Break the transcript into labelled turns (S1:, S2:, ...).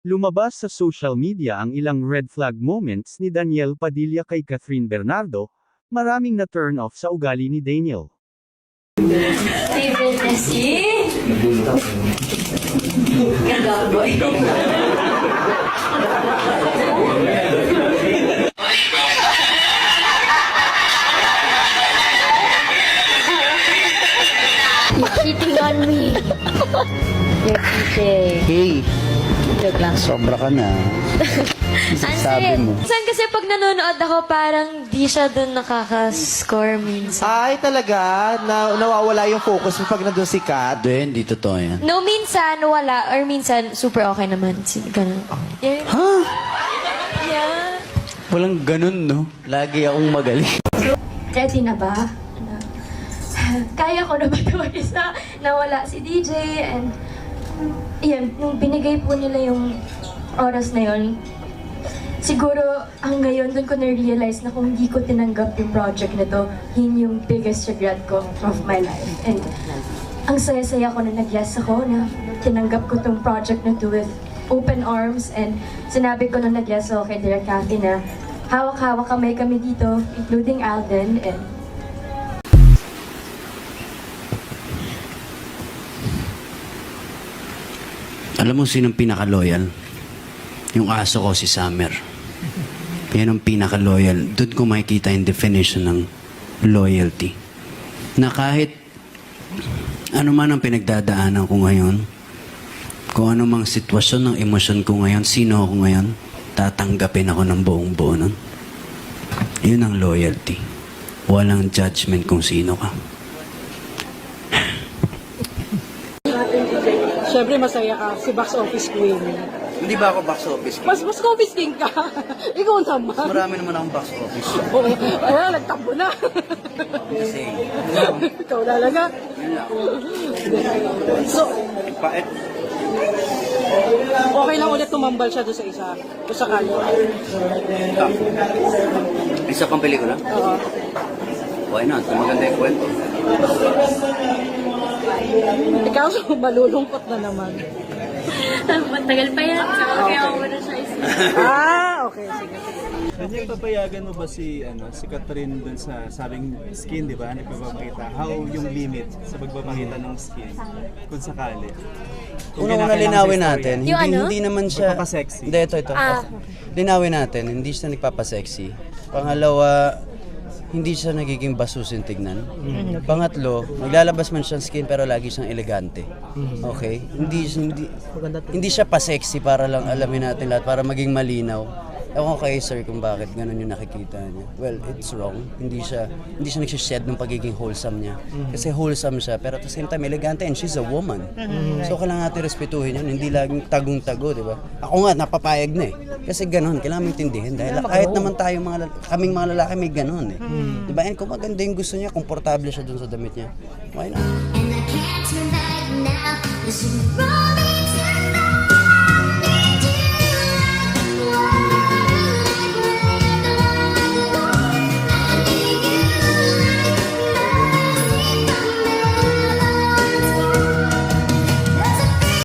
S1: Lumabas sa social media ang ilang red flag moments ni Daniel Padilla kay Catherine Bernardo, maraming na turn off sa ugali ni Daniel.
S2: Favorite na si... Ganda boy. You're cheating on me. You're cheating.
S3: Hey,
S2: Joke lang.
S3: sobra ka na. Sabi mo.
S2: Saan kasi pag nanonood ako, parang di siya dun nakaka-score minsan.
S4: Ay, talaga? Nawawala yung focus mo pag nandun si Kat?
S3: Hindi totoo yan.
S2: No, minsan wala. Or minsan, super okay naman. Ganun. Yeah.
S3: Ha?
S2: Yeah.
S3: Walang ganun, no? Lagi akong magaling.
S2: Ready na ba? Kaya ko na ba ito isa nawala si DJ and yan, nung binigay po nila yung oras na yun, siguro ang ngayon doon ko na-realize na kung hindi ko tinanggap yung project na to, yun yung biggest regret ko of my life. And ang saya-saya ko na nag-yes ako na tinanggap ko tong project na to with open arms and sinabi ko nung nag-yes ako kay Direk Cathy na hawak-hawak kamay kami dito, including Alden and
S3: Alam mo sinong pinaka-loyal? Yung aso ko, si Summer. Yan ang pinaka-loyal. Doon ko makikita yung definition ng loyalty. Na kahit ano man ang pinagdadaanan ko ngayon, kung ano mang sitwasyon ng emosyon ko ngayon, sino ako ngayon, tatanggapin ako ng buong buo nun. Yun ang loyalty. Walang judgment kung sino ka.
S5: Siyempre masaya ka, si box office queen.
S3: Hindi ba ako box office?
S5: Mas box office king ka. Ikaw naman.
S3: Marami naman akong box office.
S5: Oo. Ayan, nagtambo na.
S3: Kasi,
S5: Ikaw talaga. So,
S3: pait.
S5: okay lang ulit tumambal siya doon sa isa. Doon sa kanya.
S3: Isa pang pelikula?
S5: Oo.
S3: Why not? Kung maganda yung kwento.
S5: Ikaw, so, malulungkot na naman.
S2: matagal pa yan. So, kaya ako na siya isip.
S5: Okay. Sige.
S6: Daniel, papayagan mo ba si Catherine dun sa sabing skin, di ba? Nagpapakita. How yung limit sa pagpapakita ng skin, kung sakali? Kung
S3: Una-una
S6: kinakailangan
S3: linawin
S6: sa
S3: natin,
S6: story.
S2: Yung ano?
S3: hindi naman siya...
S6: Magpapasexy.
S3: Hindi, ito.
S2: Ah.
S3: Linawin natin, hindi siya nagpapasexy. Pangalawa, hindi siya nagiging basusin tignan. Pangatlo, naglalabas man siyang skin pero lagi siyang elegante. Okay? Hindi siya pa-sexy para lang alamin natin lahat, para maging malinaw. Ewan ko kay sir kung bakit ganun yung nakikita niya. Well, it's wrong. Hindi siya nagsished ng pagiging wholesome niya. Kasi wholesome siya, pero at the same time elegante and she's a woman. So kailangan natin respetuhin yun, hindi laging tagong-tago, di ba? Ako nga, napapayag na eh. Kasi ganun, kailangan maintindihin. Dahil kahit naman tayo, kaming mga lalaki, may ganun eh. Di ba? And kung maganda yung gusto niya, komportable siya dun sa damit niya, why not?
S7: And I can't turn back now. This is rolling